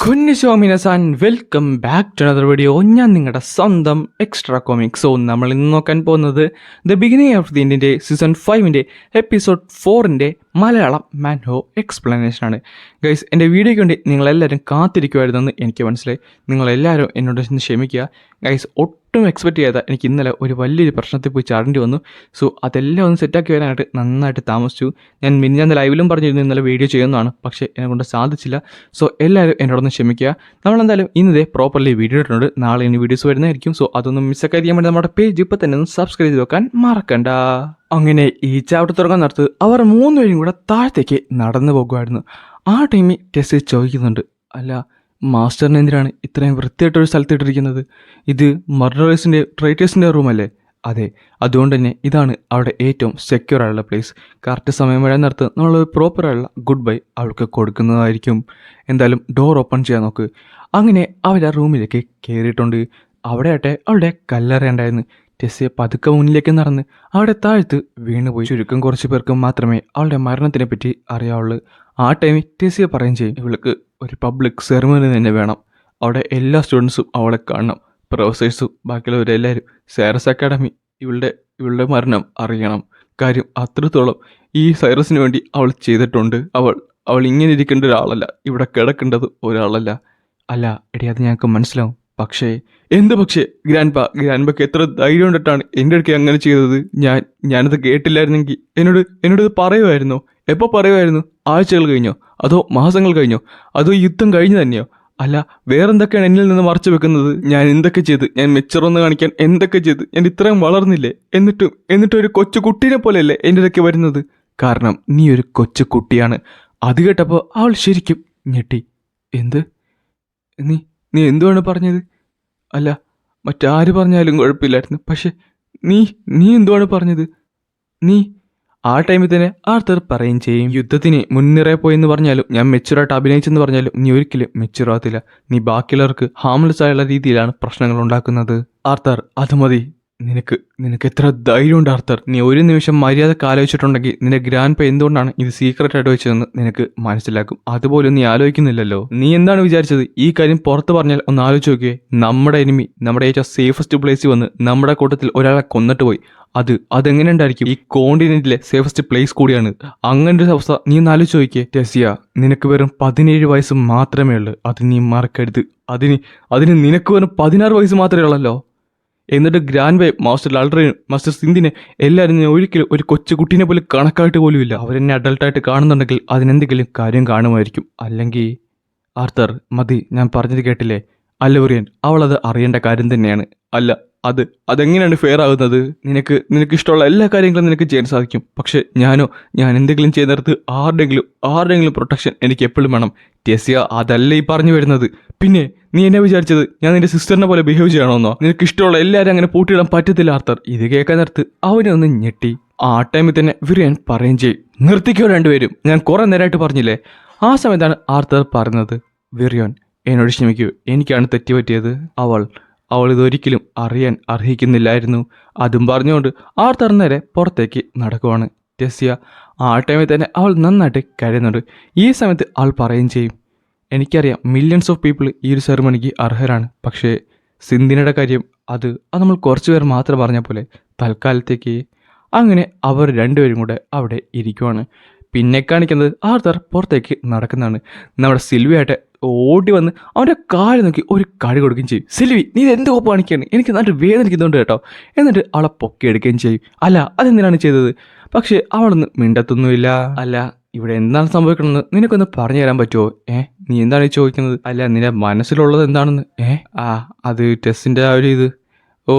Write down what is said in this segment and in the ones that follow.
കുഞ്ഞുശോമിനസാൻ welcome back to another video. ഞാൻ നിങ്ങളുടെ സ്വന്തം എക്സ്ട്രാ കോമിക്. സോ നമ്മൾ ഇന്ന് നോക്കാൻ പോകുന്നത് ദ ബിഗിനിങ് ഓഫ് ദി ഇന്ത്യൻ്റെ സീസൺ 5 എപ്പിസോഡ് 4 മലയാളം മാൻഹോ എക്സ്പ്ലനേഷൻ ആണ്. ഗൈസ്, എൻ്റെ വീഡിയോയ്ക്ക് വേണ്ടി നിങ്ങളെല്ലാവരും കാത്തിരിക്കുമായിരുന്നെന്ന് എനിക്ക് മനസ്സിലായി. നിങ്ങളെല്ലാവരും എന്നോട് ക്ഷമിക്കുക ഗൈസ്. ഒട്ടും എക്സ്പെക്റ്റ് ചെയ്യാതെ എനിക്ക് ഇന്നലെ ഒരു വലിയൊരു പ്രശ്നത്തിൽ പോയി ചാടേണ്ടി വന്നു. സോ അതെല്ലാം ഒന്ന് സെറ്റാക്കി വരാനായിട്ട് നന്നായിട്ട് താമസിച്ചു. ഞാൻ മിനിഞ്ഞാന്ന് ലൈവിലും പറഞ്ഞിരുന്നു ഇന്നലെ വീഡിയോ ചെയ്യുന്നതാണ്, പക്ഷേ എന്നെക്കൊണ്ട് സാധിച്ചില്ല. സോ എല്ലാവരും എന്നോടൊന്ന് ക്ഷമിക്കുക. നമ്മളെന്തായാലും ഇന്നതേ പ്രോപ്പർലി വീഡിയോ ഇട്ടിട്ടുണ്ട്. നാളെ ഇനി വീഡിയോസ് വരുന്നതായിരിക്കും. സോ അതൊന്നും മിസ്സാക്കാൻ വേണ്ടി നമ്മുടെ പേജ് ഇപ്പോൾ തന്നെ ഒന്ന് സബ്സ്ക്രൈബ് ചെയ്ത് വെക്കാൻ മറക്കണ്ട. അങ്ങനെ ഈ ചാവട്ട് തുറക്കാൻ നടത്ത് അവർ 3 പേരും കൂടെ താഴത്തേക്ക് നടന്നു പോകുമായിരുന്നു. ആ ടൈമിൽ ടെസ്സി ചോദിക്കുന്നുണ്ട്, അല്ല മാസ്റ്ററിന് എന്തിനാണ് ഇത്രയും വൃത്തിയായിട്ടൊരു സ്ഥലത്തിട്ടിരിക്കുന്നത്? ഇത് മർഡറേഴ്സിൻ്റെ ട്രൈറ്റേഴ്സിൻ്റെ റൂമല്ലേ? അതെ, അതുകൊണ്ട് തന്നെ ഇതാണ് അവിടെ ഏറ്റവും സെക്യൂർ ആയുള്ള പ്ലേസ്. കറക്റ്റ് സമയം വരാൻ നേരത്ത് നമ്മൾ പ്രോപ്പറായുള്ള ഗുഡ് ബൈ അവൾക്ക് കൊടുക്കുന്നതായിരിക്കും. എന്തായാലും ഡോർ ഓപ്പൺ ചെയ്യാൻ നോക്ക്. അങ്ങനെ അവരുടെ റൂമിലേക്ക് കയറിയിട്ടുണ്ട്. അവിടെ ആട്ടെ അവളുടെ കല്ലറയുണ്ടായിരുന്നു. ടെസ്സിയെ പതുക്കെ മുന്നിലേക്ക് നടന്ന് അവിടെ താഴ്ത്ത് വീണുപോയി. ചുരുക്കം കുറച്ച് പേർക്കും മാത്രമേ അവളുടെ മരണത്തിനെ പറ്റി അറിയാവുള്ളൂ. ആ ടൈമിൽ ടെസ്സിയെ പറയും ചെയ്യും, ഇവൾക്ക് ഒരു പബ്ലിക് സെറിമണി തന്നെ വേണം. അവിടെ എല്ലാ സ്റ്റുഡൻസും അവളെ കാണണം, പ്രൊഫസേഴ്സും ബാക്കിയുള്ളവരെല്ലാവരും. സൈറസ് അക്കാഡമി ഇവളുടെ മരണം അറിയണം. കാര്യം അത്രത്തോളം ഈ സൈറസിന് വേണ്ടി അവൾ ചെയ്തിട്ടുണ്ട്. അവൾ ഇങ്ങനെ ഇരിക്കേണ്ട ഒരാളല്ല, ഇവിടെ കിടക്കേണ്ടത് ഒരാളല്ല. അല്ല എടി, അത് ഞങ്ങൾക്ക് മനസ്സിലാവും. പക്ഷേ എന്ത് പക്ഷേ? ഗ്രാൻഡ്പക്ക് എത്ര ധൈര്യം കൊണ്ടിട്ടാണ് എൻ്റെ അടുക്ക് അങ്ങനെ ചെയ്തത്? ഞാനത് കേട്ടില്ലായിരുന്നെങ്കിൽ എന്നോട് ഇത് പറയുമായിരുന്നോ? എപ്പോൾ പറയുമായിരുന്നു? ആഴ്ചകൾ കഴിഞ്ഞോ? അതോ മാസങ്ങൾ കഴിഞ്ഞോ? അതോ യുദ്ധം കഴിഞ്ഞു തന്നെയോ? അല്ല വേറെന്തൊക്കെയാണ് എന്നിൽ നിന്ന് മറച്ചു വെക്കുന്നത്? ഞാൻ എന്തൊക്കെ ചെയ്ത്? ഞാൻ മെച്ചറൊന്ന് കാണിക്കാൻ എന്തൊക്കെ ചെയ്ത്? ഞാൻ ഇത്രയും വളർന്നില്ലേ? എന്നിട്ടും ഒരു കൊച്ചു കുട്ടീനെ പോലെയല്ലേ എൻ്റെ ഇടയ്ക്ക് വരുന്നത്? കാരണം നീ ഒരു കൊച്ചു കുട്ടിയാണ്. അത് കേട്ടപ്പോൾ അവൾ ശരിക്കും ഞെട്ടി. എന്ത്? നീ എന്തുവാണ് പറഞ്ഞത്? അല്ല മറ്റാര് പറഞ്ഞാലും കുഴപ്പമില്ലായിരുന്നു, പക്ഷെ നീ എന്തുവാണ് പറഞ്ഞത്? നീ ആ ടൈമിൽ തന്നെ ആർത്തർ പറയുകയും ചെയ്യും, യുദ്ധത്തിന് മുൻനിറയെ പോയെന്ന് പറഞ്ഞാലും ഞാൻ മെച്ചുറായിട്ട് അഭിനയിച്ചെന്ന് പറഞ്ഞാലും നീ ഒരിക്കലും മെച്ചുറാകത്തില്ല. നീ ബാക്കിയുള്ളവർക്ക് ഹാംലെസ് ആയുള്ള രീതിയിലാണ് പ്രശ്നങ്ങൾ ഉണ്ടാക്കുന്നത്. ആർത്തർ, അത് മതി. നിനക്ക് എത്ര ധൈര്യമുണ്ട് ആർത്തർ? നീ ഒരു നിമിഷം മര്യാദക്ക് ആലോചിച്ചിട്ടുണ്ടെങ്കിൽ നിന്റെ ഗ്രാൻഡ് എന്തുകൊണ്ടാണ് ഇത് സീക്രട്ട് ആയിട്ട് വെച്ചതെന്ന് നിനക്ക് മനസ്സിലാക്കും. അതുപോലും നീ ആലോചിക്കുന്നില്ലല്ലോ. നീ എന്താണ് വിചാരിച്ചത്? ഈ കാര്യം പുറത്ത് പറഞ്ഞാൽ ഒന്ന് ആലോചിച്ച് നോക്കിയേ. നമ്മുടെ എനിമി നമ്മുടെ ഏറ്റവും സേഫസ്റ്റ് പ്ലേസിൽ വന്ന് നമ്മുടെ കൂട്ടത്തിൽ ഒരാളെ കൊന്നിട്ട് പോയി. അതെങ്ങനെ ഉണ്ടായിരിക്കും? ഈ കോണ്ടിനെന്റിലെ സേഫസ്റ്റ് പ്ലേസ് കൂടിയാണ്. അങ്ങനെ ഒരു അവസ്ഥ നീ ഒന്ന് ആലോചിച്ച് നോക്കിയേ. ടെസിയ, നിനക്ക് വെറും 17 വയസ്സ് മാത്രമേ ഉള്ളൂ. അത് നീ മറക്കരുത്. അതിന് നിനക്ക് വെറും 16 വയസ്സ് മാത്രമേ ഉള്ളല്ലോ. എന്നിട്ട് ഗ്രാൻഡ് മാസ്റ്റർ അൾട്രയും മാസ്റ്റർ സിന്ധിനെ എല്ലാവരും ഒരിക്കലും ഒരു കൊച്ചു കുട്ടീനെ പോലും കണക്കായിട്ട് പോലും ഇല്ല. അവരെന്നെ അഡൾട്ടായിട്ട് കാണുന്നുണ്ടെങ്കിൽ അതിനെന്തെങ്കിലും കാര്യം കാണുമായിരിക്കും. അല്ലെങ്കിൽ ആർത്തർ മതി, ഞാൻ പറഞ്ഞത് കേട്ടില്ലേ? അല്ലവറിയൻ, അവളത് അറിയേണ്ട കാര്യം തന്നെയാണ്. അല്ല അതെങ്ങനെയാണ് ഫെയർ ആകുന്നത്? നിനക്ക് ഇഷ്ടമുള്ള എല്ലാ കാര്യങ്ങളും നിനക്ക് ചെയ്യാൻ സാധിക്കും. പക്ഷെ ഞാൻ എന്തെങ്കിലും ചെയ്യുന്നിടത്ത് ആരുടെയെങ്കിലും പ്രൊട്ടക്ഷൻ എനിക്ക് എപ്പോഴും വേണം. ടെസിയ, അതല്ല ഈ പറഞ്ഞു വരുന്നത്. പിന്നെ നീ എന്നെ വിചാരിച്ചത് ഞാൻ നിന്റെ സിസ്റ്ററിനെ പോലെ ബിഹേവ് ചെയ്യണമെന്നോ? നിനക്ക് ഇഷ്ടമുള്ള എല്ലാവരും അങ്ങനെ പൂട്ടിയിടാൻ പറ്റത്തില്ല ആർത്തർ. ഇത് കേൾക്കാൻ നേരത്ത് അവനൊന്ന് ഞെട്ടി. ആ ടൈമിൽ തന്നെ വിറിയൻ പറയും ചെയ്യും, നിർത്തിക്കോ രണ്ടുപേരും, ഞാൻ കുറെ നേരമായിട്ട് പറഞ്ഞില്ലേ. ആ സമയത്താണ് ആർത്തർ പറയുന്നത്, വിറിയോൻ എന്നോട് ക്ഷമിക്കൂ, എനിക്കാണ് തെറ്റുപറ്റിയത്. അവൾ ഇതൊരിക്കലും അറിയാൻ അർഹിക്കുന്നില്ലായിരുന്നു. അതും പറഞ്ഞുകൊണ്ട് ആർത്തർ നേരെ പുറത്തേക്ക് നടക്കുവാണ്. ടെസിയ ആ ടൈമിൽ തന്നെ അവൾ നന്നായിട്ട് കരയുന്നുണ്ട്. ഈ സമയത്ത് അവൾ പറയുകയും ചെയ്യും, എനിക്കറിയാം മില്യൺസ് ഓഫ് പീപ്പിൾ ഈ ഒരു സെറിമണിക്ക് അർഹരാണ്. പക്ഷേ സിന്ധിനയുടെ കാര്യം അത് നമ്മൾ കുറച്ച് പേർ മാത്രം പറഞ്ഞ പോലെ തൽക്കാലത്തേക്ക്. അങ്ങനെ അവർ രണ്ടുപേരും കൂടെ അവിടെ ഇരിക്കുവാണ്. പിന്നെ കാണിക്കുന്നത് ആർത്തർ പുറത്തേക്ക് നടക്കുന്നതാണ്. നമ്മുടെ സിൽവിയായിട്ട് ഓടി വന്ന് അവൻ്റെ കാല് നോക്കി ഒരു കടി കൊടുക്കുകയും ചെയ്യും. സിൽവി, നീ എന്ത് കോപ്പ് കാണിക്കുകയാണ്? എനിക്ക് നന്നായിട്ട് വേദനിക്കുന്നുണ്ട് കേട്ടോ. എന്നിട്ട് അവളെ പൊക്കിയെടുക്കുകയും ചെയ്യും. അല്ല അതെന്തിനാണ് ചെയ്തത്? പക്ഷേ അവളൊന്നും മിണ്ടത്തൊന്നുമില്ല. അല്ല ഇവിടെ എന്താണ് സംഭവിക്കണമെന്ന് നിനക്കൊന്ന് പറഞ്ഞു തരാൻ പറ്റുമോ? നീ എന്താണ് ഈ ചോദിക്കുന്നത്? അല്ല നിന്റെ മനസ്സിലുള്ളത് എന്താണെന്ന്? അത് ടെസ്സിൻ്റെ ആ ഒരു ഇത്. ഓ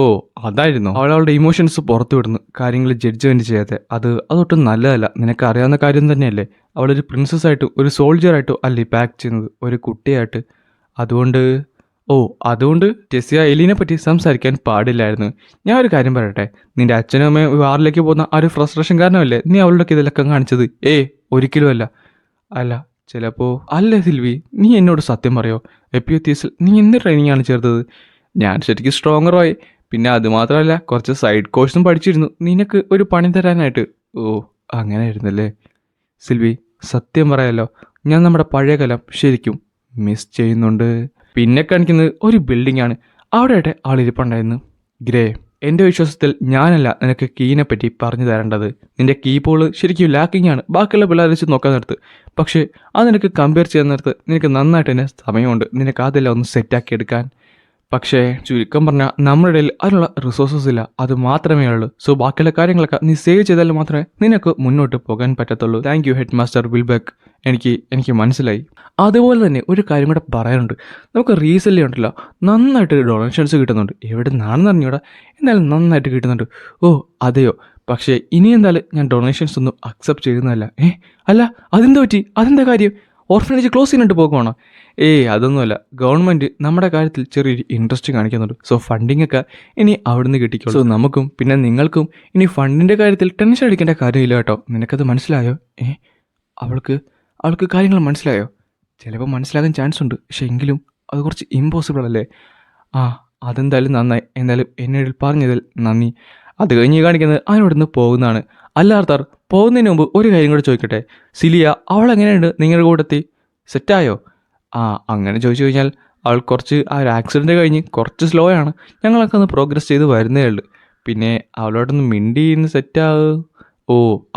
അതായിരുന്നു. അവളുടെ ഇമോഷൻസ് പുറത്തു വിടുന്നു, കാര്യങ്ങൾ ജഡ്ജ്മെൻറ്റ് ചെയ്യാതെ. അതൊട്ടും നല്ലതല്ല. നിനക്ക് അറിയാവുന്ന കാര്യം തന്നെയല്ലേ. അവളൊരു പ്രിൻസസ് ആയിട്ടും ഒരു സോൾജറായിട്ടും അല്ലേ പാക്ക് ചെയ്യുന്നത്, ഒരു കുട്ടിയായിട്ട്. അതുകൊണ്ട് ടെസിയ എലീനെ പറ്റി സംസാരിക്കാൻ പാടില്ലായിരുന്നു. ഞാൻ ഒരു കാര്യം പറയട്ടെ, നിന്റെ അച്ഛനും അമ്മയും വാറിലേക്ക് പോകുന്ന ആ ഒരു ഫ്രസ്ട്രേഷൻ കാരണമല്ലേ നീ അവളുടെ ഇതിലൊക്കെ കാണിച്ചത്? ഒരിക്കലുമല്ല. അല്ല ചിലപ്പോൾ. അല്ലേ സിൽവി, നീ എന്നോട് സത്യം പറയോ? എപ്പിയോത്തീസിൽ നീ എന്ത് ട്രെയിനിങ്ങാണ് ചേർത്തത്? ഞാൻ ശരിക്കും സ്ട്രോങ്ങറായി. പിന്നെ അതുമാത്രമല്ല കുറച്ച് സൈഡ് കോഴ്സും പഠിച്ചിരുന്നു നിനക്ക് ഒരു പണി തരാനായിട്ട്. അങ്ങനെ ആയിരുന്നല്ലേ? സിൽവി, സത്യം പറയാലോ, ഞാൻ നമ്മുടെ പഴയ കലം ശരിക്കും മിസ് ചെയ്യുന്നുണ്ട്. പിന്നെ കാണിക്കുന്നത് ഒരു ബിൽഡിംഗ് ആണ്. അവിടെയായിട്ട് ആളിരിപ്പുണ്ടായിരുന്നു. ഗ്രേ, എൻ്റെ വിശ്വാസത്തിൽ ഞാനല്ല നിനക്ക് കീനെ പറ്റി പറഞ്ഞു തരേണ്ടത്. നിന്റെ കീ പോള് ശരിക്കും ലാക്കിംഗ് ആണ് ബാക്കിയുള്ള പിള്ളേരെ വെച്ച് നോക്കാൻ നേരത്ത്. പക്ഷേ അത് നിനക്ക് കമ്പയർ ചെയ്യാൻ നേരത്ത് നിനക്ക് നന്നായിട്ട് തന്നെ സമയമുണ്ട് നിനക്ക് അതെല്ലാം ഒന്ന് സെറ്റാക്കി എടുക്കാൻ. പക്ഷേ ചുരുക്കം പറഞ്ഞാൽ നമ്മുടെ ഇടയിൽ അതിനുള്ള റിസോഴ്സസ് ഇല്ല, അത് മാത്രമേ ഉള്ളൂ. സോ ബാക്കിയുള്ള കാര്യങ്ങളൊക്കെ നീ സേവ് ചെയ്താൽ മാത്രമേ നിനക്ക് മുന്നോട്ട് പോകാൻ പറ്റത്തുള്ളൂ. താങ്ക് യു ഹെഡ് മാസ്റ്റർ വിൽബെക്ക്, എനിക്ക് മനസ്സിലായി. അതുപോലെ തന്നെ ഒരു കാര്യം കൂടെ പറയാനുണ്ട്. നമുക്ക് റീസെൻ്റ്ലി ഉണ്ടല്ലോ നന്നായിട്ട് ഡൊണേഷൻസ് കിട്ടുന്നുണ്ട്. എവിടെ നിന്നാണെന്ന് അറിഞ്ഞൂടാ, എന്നാലും നന്നായിട്ട് കിട്ടുന്നുണ്ട്. ഓ അതെയോ, പക്ഷേ ഇനി എന്തായാലും ഞാൻ ഡൊണേഷൻസ് ഒന്നും അക്സെപ്റ്റ് ചെയ്യുന്നതല്ല. അല്ല അതെന്താ പറ്റി, അതെന്താ കാര്യം? ഓർഫനേജ് ക്ലോസ് ചെയ്യാനായിട്ട് പോകുവാണോ? അതൊന്നുമല്ല, ഗവൺമെൻറ് നമ്മുടെ കാര്യത്തിൽ ചെറിയൊരു ഇൻട്രസ്റ്റ് കാണിക്കുന്നുണ്ട്. സോ ഫണ്ടിങ് ഒക്കെ ഇനി അവിടുന്ന് കിട്ടിക്കോളൂ. സോ നമുക്കും പിന്നെ നിങ്ങൾക്കും ഇനി ഫണ്ടിൻ്റെ കാര്യത്തിൽ ടെൻഷൻ അടിക്കേണ്ട കാര്യമില്ല കേട്ടോ. നിനക്കത് മനസ്സിലായോ? അവൾക്ക് കാര്യങ്ങൾ മനസ്സിലായോ? ചിലപ്പോൾ മനസ്സിലാകാൻ ചാൻസ് ഉണ്ട്, പക്ഷെ എങ്കിലും അത് കുറച്ച് ഇമ്പോസിബിൾ അല്ലേ? അതെന്തായാലും നന്നായി. എന്തായാലും എന്നോട് പറഞ്ഞതിൽ നന്ദി. അത് കഴിഞ്ഞ് കാണിക്കുന്നത് അവനോടൊന്ന് പോകുന്നതാണ്. അല്ലാർത്താർ പോകുന്നതിന് മുമ്പ് ഒരു കാര്യം കൂടെ ചോദിക്കട്ടെ, സിലിയ അവളെങ്ങനെയുണ്ട് നിങ്ങളുടെ കൂടെത്തി? സെറ്റായോ? അങ്ങനെ ചോദിച്ചു കഴിഞ്ഞാൽ അവൾ കുറച്ച് ആ ഒരു ആക്സിഡൻറ്റ് കഴിഞ്ഞ് കുറച്ച് സ്ലോ ആണ്. ഞങ്ങളൊക്കെ ഒന്ന് പ്രോഗ്രസ് ചെയ്ത് വരുന്നേ ഉള്ളൂ. പിന്നെ അവളോടൊന്ന് മിണ്ടി ഇന്ന് സെറ്റാകും.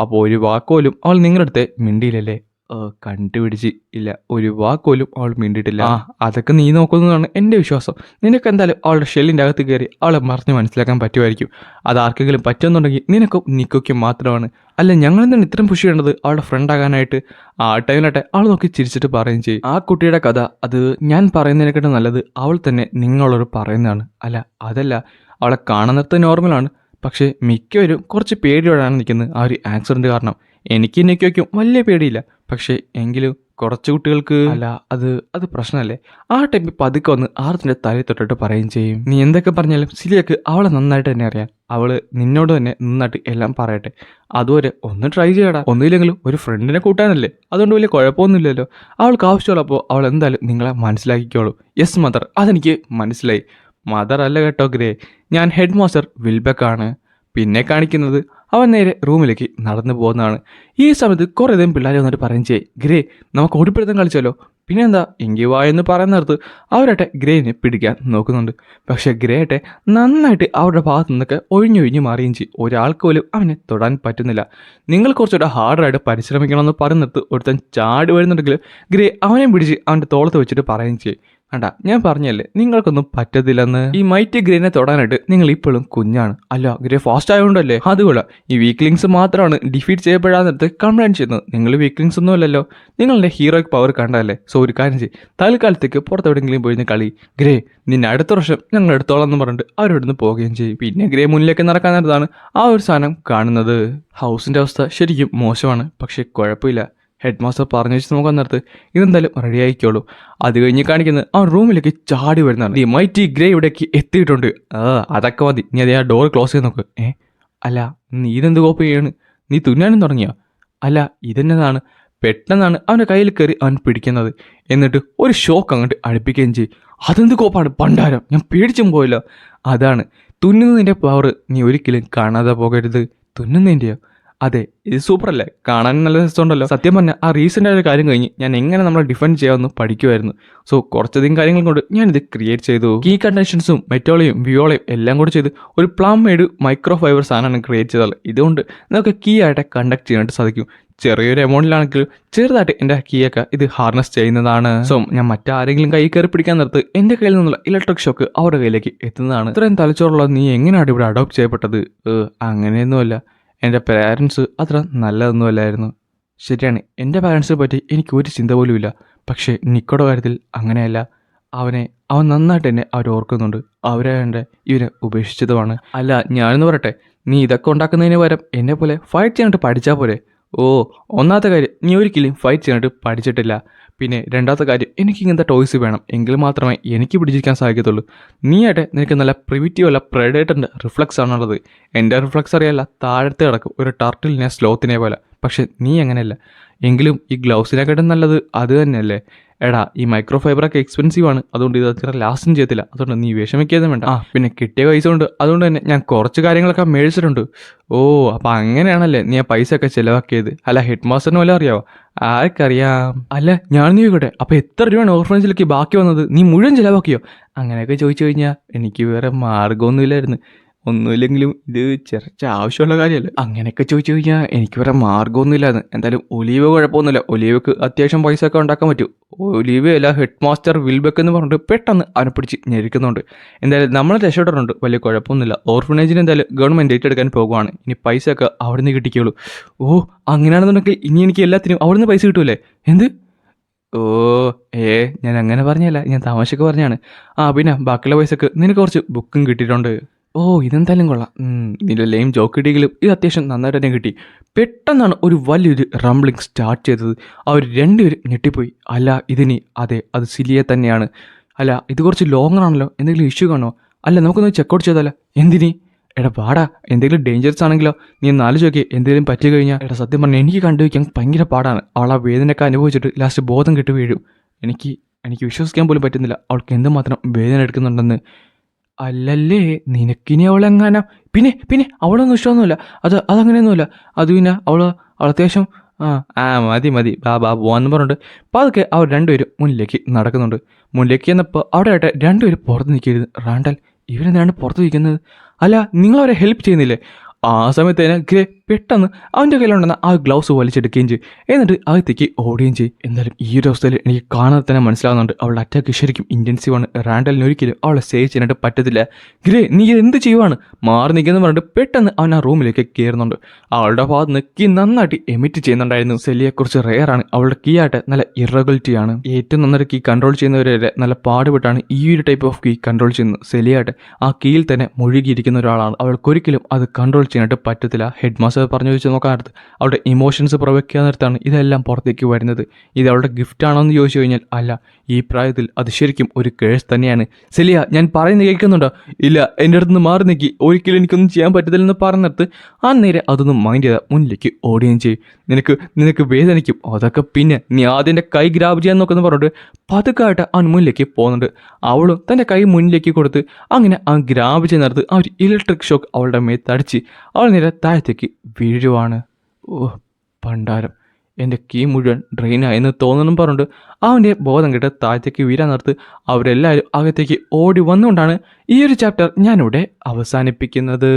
അപ്പോൾ ഒരു വാക്കുപോലും അവൾ നിങ്ങളുടെ അടുത്ത് മിണ്ടിയില്ലല്ലേ? കണ്ടുപിടിച്ച് ഇല്ല, ഒരു വാക്കുപോലും അവൾ മിണ്ടിയിട്ടില്ല. അതൊക്കെ നീ നോക്കുന്നതാണ് എൻ്റെ വിശ്വാസം. നിനക്ക് എന്തായാലും അവളുടെ ഷെല്ലിൻ്റെ അകത്ത് കയറി അവളെ മറിഞ്ഞ് മനസ്സിലാക്കാൻ പറ്റുമായിരിക്കും. അത് ആർക്കെങ്കിലും പറ്റുമെന്നുണ്ടെങ്കിൽ നിനക്കും നിക്കൊക്കെ മാത്രമാണ്. അല്ല ഞങ്ങളെന്താണ് ഇത്രയും പുഷ് ചെയ്യേണ്ടത് അവളുടെ ഫ്രണ്ടാകാനായിട്ട്? ആ ടൈമിലാട്ടെ അവൾ നോക്കി ചിരിച്ചിട്ട് പറയുകയും ചെയ്യും, ആ കുട്ടിയുടെ കഥ അത് ഞാൻ പറയുന്നതിനെക്കാട്ടും നല്ലത് അവൾ തന്നെ നിങ്ങളോട് പറയുന്നതാണ്. അല്ല അതല്ല, അവളെ കാണുന്നത് നോർമലാണ്, പക്ഷേ മിക്കവരും കുറച്ച് പേടിയോടാണ് നിൽക്കുന്നത് ആ ഒരു ആക്സിഡൻറ്റ് കാരണം. എനിക്ക് നിൽക്കും വലിയ പേടിയില്ല, പക്ഷേ എങ്കിലും കുറച്ച് കുട്ടികൾക്ക് അല്ല അത് പ്രശ്നമല്ലേ? ആ ടൈമിൽ പതുക്കെ വന്ന് ആർത്തിൻ്റെ തലയിൽ തൊട്ടിട്ട് പറയുകയും ചെയ്യും, നീ എന്തൊക്കെ പറഞ്ഞാലും സിലിയക്ക് അവളെ നന്നായിട്ട് തന്നെ അറിയാം. അവള് നിന്നോട് തന്നെ നന്നായിട്ട് എല്ലാം പറയട്ടെ. അതുവരെ ഒന്ന് ട്രൈ ചെയ്യടാ. ഒന്നുമില്ലെങ്കിലും ഒരു ഫ്രണ്ടിനെ കൂട്ടാനല്ലേ, അതുകൊണ്ട് വലിയ കുഴപ്പമൊന്നുമില്ലല്ലോ. അവൾക്ക് ആവശ്യമുള്ളപ്പോൾ അവൾ എന്തായാലും നിങ്ങളെ മനസ്സിലാക്കിക്കോളൂ. യെസ് മദർ, അതെനിക്ക് മനസ്സിലായി. മദർ അല്ല കേട്ടോ ഗ്രേ, ഞാൻ ഹെഡ് മാസ്റ്റർ വിൽബെക്കാണ്. പിന്നെ കാണിക്കുന്നത് അവൻ നേരെ റൂമിലേക്ക് നടന്നു പോകുന്നതാണ്. ഈ സമയത്ത് കുറേ അധികം പിള്ളേർ വന്നിട്ട് പറയും ചെയ്യേ, ഗ്രേ നമുക്ക് ഓടിപ്പിടുത്തം കളിച്ചാലോ? പിന്നെന്താ എങ്കിൽ വായെന്ന് പറയുന്നിടത്ത് അവരട്ടെ ഗ്രേനെ പിടിക്കാൻ നോക്കുന്നുണ്ട്. പക്ഷെ ഗ്രേട്ടെ നന്നായിട്ട് അവരുടെ ഭാഗത്തു നിന്നൊക്കെ ഒഴിഞ്ഞൊഴിഞ്ഞ് മാറുകയും ചെയ്യും. ഒരാൾക്ക് പോലും അവനെ തൊടാൻ പറ്റുന്നില്ല. നിങ്ങൾ കുറച്ചുകൂടെ ഹാർഡായിട്ട് പരിശ്രമിക്കണമെന്ന് പറയുന്നിടത്ത് ഒരുത്തൻ ചാടി വരുന്നുണ്ടെങ്കിൽ ഗ്രേ അവനെ പിടിച്ച് അവൻ്റെ തോളത്ത് വെച്ചിട്ട് പറയുകയും ചെയ്യും, വേണ്ട ഞാൻ പറഞ്ഞല്ലേ നിങ്ങൾക്കൊന്നും പറ്റത്തില്ലെന്ന്. ഈ മൈറ്റ് ഗ്രേനെ തൊടാനായിട്ട് നിങ്ങൾ ഇപ്പോഴും കുഞ്ഞാണ്. അല്ല ഗ്രേ ഫാസ്റ്റ് ആയതുകൊണ്ടല്ലേ? അതുകൊള്ള ഈ വീക്ക്ലിങ്സ് മാത്രമാണ് ഡിഫീറ്റ് ചെയ്യപ്പെടാന്നിടത്ത് കംപ്ലൈൻറ്റ് ചെയ്യുന്നത്. നിങ്ങൾ വീക്ക്ലിങ്സ് ഒന്നും അല്ലല്ലോ, നിങ്ങളുടെ ഹീറോയ്ക്ക് പവർ കണ്ടല്ലേ. സോ ഒരു കാര്യം ചെയ്യും, തൽക്കാലത്തേക്ക് പുറത്തെവിടെയെങ്കിലും പോയിരുന്ന കളി. ഗ്രേ നിന്നെ അടുത്ത വർഷം ഞങ്ങൾ എടുത്തോളാം എന്ന് പറഞ്ഞിട്ട് അവരോടൊന്ന് പോവുകയും ചെയ്യും. പിന്നെ ഗ്രേ മുന്നിലേക്ക് നടക്കാൻ നേരത്താണ് ആ ഒരു സാധനം കാണുന്നത്. ഹൗസിൻ്റെ അവസ്ഥ ശരിക്കും മോശമാണ്, പക്ഷേ കുഴപ്പമില്ല. ഹെഡ് മാസ്റ്റർ പറഞ്ഞു വെച്ച് നോക്കാൻ നേരത്ത് ഇതെന്തായാലും റെഡി ആയിക്കോളൂ. അത് കഴിഞ്ഞ് കാണിക്കുന്നത് ആ റൂമിലേക്ക് ചാടി വരുന്നതാണ്. ഈ മൈറ്റി ഗ്രേ ഇവിടേക്ക് എത്തിയിട്ടുണ്ട്. അതൊക്കെ മതി, നീ അതേ ആ ഡോർ ക്ലോസ് ചെയ്ത് നോക്ക്. അല്ല നീ ഇതെന്ത് കോപ്പ് ചെയ്യാണ്? നീ തുന്നാനും തുടങ്ങിയോ? അല്ല ഇതെന്നതാണ്? പെട്ടെന്നാണ് അവൻ്റെ കയ്യിൽ കയറി അവൻ പിടിക്കുന്നത്. എന്നിട്ട് ഒരു ഷോക്ക് അങ്ങോട്ട് അടുപ്പിക്കുകയും ചെയ്യും. അതെന്ത് കോപ്പാണ് പണ്ടാരം, ഞാൻ പേടിച്ചും പോയില്ല. അതാണ് തുന്നുന്നതിൻ്റെ പവർ നീ ഒരിക്കലും കാണാതെ പോകരുത്. തുന്നുന്നതിൻ്റെയോ? അതെ, ഇത് സൂപ്പർ അല്ലേ, കാണാൻ നല്ല രസമുണ്ടല്ലോ. സത്യം പറഞ്ഞാൽ ആ റീസെൻ്റ് ആയ കാര്യം കഴിഞ്ഞ് ഞാൻ എങ്ങനെ നമ്മളെ ഡിഫെൻഡ് ചെയ്യാമെന്ന് പഠിക്കുമായിരുന്നു. സോ കുറച്ചധികം കാര്യങ്ങൾ കൊണ്ട് ഞാനിത് ക്രിയേറ്റ് ചെയ്തു. കീ കണ്ടൻഷൻസും മെറ്റോളയും വിയോളയും എല്ലാം കൂടി ചെയ്ത് ഒരു പ്ലാം മെയ്ഡ് മൈക്രോ ഫൈബർ സാധനമാണ് ക്രിയേറ്റ് ചെയ്തത്. ഇതുകൊണ്ട് നമുക്ക് കീ ആയിട്ട് കണ്ടക്ട് ചെയ്യാനായിട്ട് സാധിക്കും. ചെറിയൊരു എമൗണ്ടിലാണെങ്കിലും ചെറുതായിട്ട് എൻ്റെ കീയൊക്കെ ഇത് ഹാർനസ് ചെയ്യുന്നതാണ്. സോ ഞാൻ മറ്റാരെങ്കിലും കൈ കയറി പിടിക്കാൻ നിർത്ത് എൻ്റെ കയ്യിൽ നിന്നുള്ള ഇലക്ട്രിക് ഷോക്ക് അവരുടെ കയ്യിലേക്ക് എത്തുന്നതാണ്. ഇത്രയും തലച്ചോറുള്ള നീ എങ്ങനെയാണ് ഇവിടെ അഡോപ്റ്റ് ചെയ്യപ്പെട്ടത്? അങ്ങനെയൊന്നുമല്ല, എൻ്റെ പാരൻസ് അത്ര നല്ലതൊന്നുമല്ലായിരുന്നു. ശരിയാണ്, എൻ്റെ പാരൻസിനെ പറ്റി എനിക്ക് ഒരു ചിന്ത പോലും ഇല്ല. പക്ഷേ നിക്കോയുടെ കാര്യത്തിൽ അങ്ങനെയല്ല. അവൻ നന്നായിട്ട് തന്നെ അവർ ഓർക്കുന്നുണ്ട്. അവരെ ഇവരെ ഉപേക്ഷിച്ചതുമാണ്. അല്ല ഞാനെന്ന് പറയട്ടെ, നീ ഇതൊക്കെ ഉണ്ടാക്കുന്നതിന് പകരം എന്നെ പോലെ ഫൈറ്റ് ചെയ്യാനായിട്ട് പഠിച്ചാൽ പോരെ? ഒന്നാമത്തെ കാര്യം നീ ഒരിക്കലും ഫൈറ്റ് ചെയ്യാനായിട്ട് പഠിച്ചിട്ടില്ല. പിന്നെ രണ്ടാമത്തെ കാര്യം എനിക്ക് ഇങ്ങനത്തെ ടോയ്സ് വേണം, എങ്കിൽ മാത്രമേ എനിക്ക് പിടിച്ചിരിക്കാൻ സാധിക്കത്തുള്ളൂ. നീയായിട്ട് നിനക്ക് നല്ല പ്രിമിറ്റീവ് അല്ല പ്രെഡേറ്ററിൻ്റെ റിഫ്ലക്സ് ആണുള്ളത്. എൻ്റെ റിഫ്ലക്സ് അറിയാല്ല, താഴത്തെ കിടക്കും ഒരു ടർട്ടിലിനെ സ്ലോത്തിനെ പോലെ. പക്ഷെ നീ അങ്ങനെയല്ല. എങ്കിലും ഈ ഗ്ലൗസിനെക്കാട്ടും നല്ലത് അത് തന്നെയല്ലേ. എടാ ഈ മൈക്രോ ഫൈബറൊക്കെ എക്സ്പെൻസീവ് ആണ്, അതുകൊണ്ട് ഇത് അത്ര ലാസ്റ്റും ചെയ്യത്തില്ല. അതുകൊണ്ട് നീ വിഷമിക്കാതെ വേണ്ട. പിന്നെ കിട്ടിയ പൈസ കൊണ്ട് അതുകൊണ്ട് തന്നെ ഞാൻ കുറച്ച് കാര്യങ്ങളൊക്കെ മേടിച്ചിട്ടുണ്ട്. ഓ അപ്പം അങ്ങനെയാണല്ലേ നീ ആ പൈസ ഒക്കെ ചിലവാക്കിയത്. അല്ല ഹെഡ് മാസ്റ്ററിന് വല്ല അറിയാവോ? ആർക്കറിയാം. അല്ല ഞാൻ നീ കേട്ടെ, അപ്പം എത്ര രൂപയാണ് ഓർഫനേജിലേക്ക് ബാക്കി വന്നത്? നീ മുഴുവൻ ചിലവാക്കിയോ? അങ്ങനെയൊക്കെ ചോദിച്ചു കഴിഞ്ഞാൽ എനിക്ക് വേറെ മാർഗമൊന്നുമില്ലായിരുന്നു. ഒന്നുമില്ലെങ്കിലും ഇത് ചെറിച്ച ആവശ്യമുള്ള കാര്യമല്ല. അങ്ങനെയൊക്കെ ചോദിച്ചു കഴിഞ്ഞാൽ എനിക്ക് വേറെ മാർഗമൊന്നുമില്ലാന്ന്. എന്തായാലും ഒലീവ് കുഴപ്പമൊന്നുമില്ല. ഒലീവക്ക് അത്യാവശ്യം പൈസ ഒക്കെ ഉണ്ടാക്കാൻ പറ്റും. ഒലീവ് അല്ല ഹെഡ് മാസ്റ്റർ വിൽബക്ക് എന്ന് പറഞ്ഞിട്ട് പെട്ടെന്ന് അവനെ പിടിച്ച് ഞെരിക്കുന്നുണ്ട്. എന്തായാലും നമ്മൾ രക്ഷപ്പെടാറുണ്ട്, വലിയ കുഴപ്പമൊന്നുമില്ല. ഓർഫനേജിന് എന്തായാലും ഗവൺമെൻറ് ഏറ്റെടുക്കാൻ പോകുവാണ്. ഇനി പൈസ ഒക്കെ അവിടെ നിന്ന് കിട്ടിക്കുള്ളൂ. ഓ അങ്ങനെയാണെന്നുണ്ടെങ്കിൽ ഇനി എനിക്ക് എല്ലാത്തിനും അവിടെ നിന്ന് പൈസ കിട്ടൂലേ? എന്ത്? ഓ ഞാൻ അങ്ങനെ പറഞ്ഞല്ല, ഞാൻ തമാശക്ക് പറഞ്ഞാണ്. പിന്നെ ബാക്കിയുള്ള പൈസക്ക് നിനക്ക് കുറച്ച് ബുക്കും കിട്ടിയിട്ടുണ്ട്. ഓ ഇതെന്തായാലും കൊള്ളാം. ഇതിൻ്റെ ലെയിം ജോക്ക് കിട്ടിയെങ്കിലും ഇത് അത്യാവശ്യം നന്നായിട്ട് തന്നെ കിട്ടി. പെട്ടെന്നാണ് ഒരു വലിയൊരു റംബ്ലിങ് സ്റ്റാർട്ട് ചെയ്തത്. അവർ രണ്ടുപേരും ഞെട്ടിപ്പോയി. അല്ല ഇതിനി അതെ അത് സിലിയെ തന്നെയാണ്. അല്ല ഇത് കുറച്ച് ലോങ്ങർ ആണല്ലോ, എന്തെങ്കിലും ഇഷ്യൂ കാണോ? അല്ല നമുക്കൊന്ന് ചെക്കൗട്ട് ചെയ്താലോ? എന്തിനി? എടാ പാടാ, എന്തെങ്കിലും ഡേഞ്ചറസ് ആണെങ്കിലോ? നീ നാല് ചോക്കി എന്തെങ്കിലും പറ്റി കഴിഞ്ഞാൽ. എടാ സത്യം പറഞ്ഞാൽ എനിക്ക് കണ്ടുവയ്ക്കാൻ ഭയങ്കര പാടാണ്. അവൾ ആ വേദനയൊക്കെ അനുഭവിച്ചിട്ട് ലാസ്റ്റ് ബോധം കെട്ട് വീഴും. എനിക്ക് വിശ്വസിക്കാൻ പോലും പറ്റുന്നില്ല അവൾക്ക് എന്തുമാത്രം വേദന എടുക്കുന്നുണ്ടെന്ന്. അല്ലല്ലേ നിനക്കിനി അവളെങ്ങാനാ? പിന്നെ അവളൊന്നും ഇഷ്ടമൊന്നുമില്ല. അതങ്ങനെയൊന്നുമില്ല. അത് പിന്നെ അവൾ അത്യാവശ്യം മതി ബാ പോവാന്ന് പറഞ്ഞിട്ട് പതുക്കെ അവർ രണ്ടുപേരും മുന്നിലേക്ക് നടക്കുന്നുണ്ട്. മുന്നിലേക്ക് ചെന്നപ്പോൾ അവിടെ ആയിട്ട് രണ്ടുപേരും പുറത്ത് നിൽക്കരുത്. റാണ്ടൽ ഇവരെന്തിനാണ് പുറത്ത് നിൽക്കുന്നത്? അല്ല നിങ്ങളവരെ ഹെൽപ്പ് ചെയ്യുന്നില്ലേ? ആ സമയത്തേന് ഗ്രേ പെട്ടെന്ന് അവൻ്റെ കയ്യിലുണ്ടെന്ന ആ ഗ്ലൗസ് വലിച്ചെടുക്കുകയും ചെയ്യും. എന്നിട്ട് അകത്തേക്ക് ഓടുകയും ചെയ്യും. എന്തായാലും ഈ ഒരു അവസ്ഥയിൽ എനിക്ക് കാണാതെ തന്നെ മനസ്സിലാവുന്നുണ്ട് അവളുടെ അറ്റാക്ക് ശരിക്കും ഇൻറ്റൻസീവാണ്. റാൻഡലിന് ഒരിക്കലും അവളെ സേവ് ചെയ്യാനായിട്ട് പറ്റത്തില്ല. ഗ്രേ നീ എന്ത് ചെയ്യുവാണ്? മാറി നിൽക്കുന്ന പറഞ്ഞിട്ട് പെട്ടെന്ന് അവൻ ആ റൂമിലേക്ക് കയറുന്നുണ്ട്. അവളുടെ ഭാഗത്ത് നിന്ന് കീ നന്നായിട്ട് എമിറ്റ് ചെയ്യുന്നുണ്ടായിരുന്നു. സെലിയെക്കുറിച്ച് റെയറാണ്. അവളുടെ കീ ആയിട്ട് നല്ല ഇറഗുലിറ്റിയാണ്. ഏറ്റവും നന്നായിട്ട് കീ കൺട്രോൾ ചെയ്യുന്നവരെ നല്ല പാടുപെട്ടാണ് ഈ ഒരു ടൈപ്പ് ഓഫ് കീ കൺട്രോൾ ചെയ്യുന്നത്. സെലിയായിട്ട് ആ കീയിൽ തന്നെ മുഴുകിയിരിക്കുന്ന ഒരാളാണ്. അവൾക്കൊരിക്കലും അത് കൺട്രോൾ ചെയ്യാനായിട്ട് പറ്റത്തില്ല. ഹെഡ് മാസ്റ്റർ പറഞ്ഞു ചോദിച്ചു നോക്കാനടുത്ത് അവളുടെ ഇമോഷൻസ് പ്രൊവോക്ക് നേരത്താണ് ഇതെല്ലാം പുറത്തേക്ക് വരുന്നത്. ഇത് അവളുടെ ഗിഫ്റ്റ് ആണോ എന്ന് ചോദിച്ചു കഴിഞ്ഞാൽ അല്ല, ഈ പ്രായത്തിൽ അത് ശരിക്കും ഒരു കേഴ്സ് തന്നെയാണ്. സെലിയ ഞാൻ പറയുന്നത് കേൾക്കുന്നുണ്ടോ? ഇല്ല എൻ്റെ അടുത്ത് നിന്ന് മാറി നിൽക്കി, ഒരിക്കലും എനിക്കൊന്നും ചെയ്യാൻ പറ്റത്തില്ലെന്ന് പറഞ്ഞിടത്ത് നേരെ അതൊന്നും മൈൻഡ് ചെയ്താൽ മുന്നിലേക്ക് ഓടുകയും ചെയ്യും. നിനക്ക് വേദനിക്കും, അതൊക്കെ പിന്നെ നീ ആദ്യം എൻ്റെ കൈ ഗ്രാബ് ചെയ്യാൻ നോക്കുന്നു പറഞ്ഞിട്ട് പതുക്കായിട്ട് അവൻ മുന്നിലേക്ക് പോകുന്നുണ്ട്. അവളും തൻ്റെ കൈ മുന്നിലേക്ക് കൊടുത്ത് അങ്ങനെ അവൻ ഗ്രാബ് ചെയ്യുന്നിടത്ത് ആ ഒരു ഇലക്ട്രിക് ഷോക്ക് അവളുടെ മേത്തടിച്ച് അവൾ നേരെ താഴത്തേക്ക് വീഴുവാണ്. ഓ പണ്ടാരം, എൻ്റെ കീ മുഴുവൻ ഡ്രെയിനായെന്ന് തോന്നണം പറഞ്ഞിട്ട് അവൻ്റെ ബോധം കെട്ട് താഴത്തേക്ക് വീരാൻ നിർത്ത് അവരെല്ലാവരും അകത്തേക്ക് ഓടി വന്നുകൊണ്ടാണ് ഈ ഒരു ചാപ്റ്റർ ഞാനിവിടെ അവസാനിപ്പിക്കുന്നത്.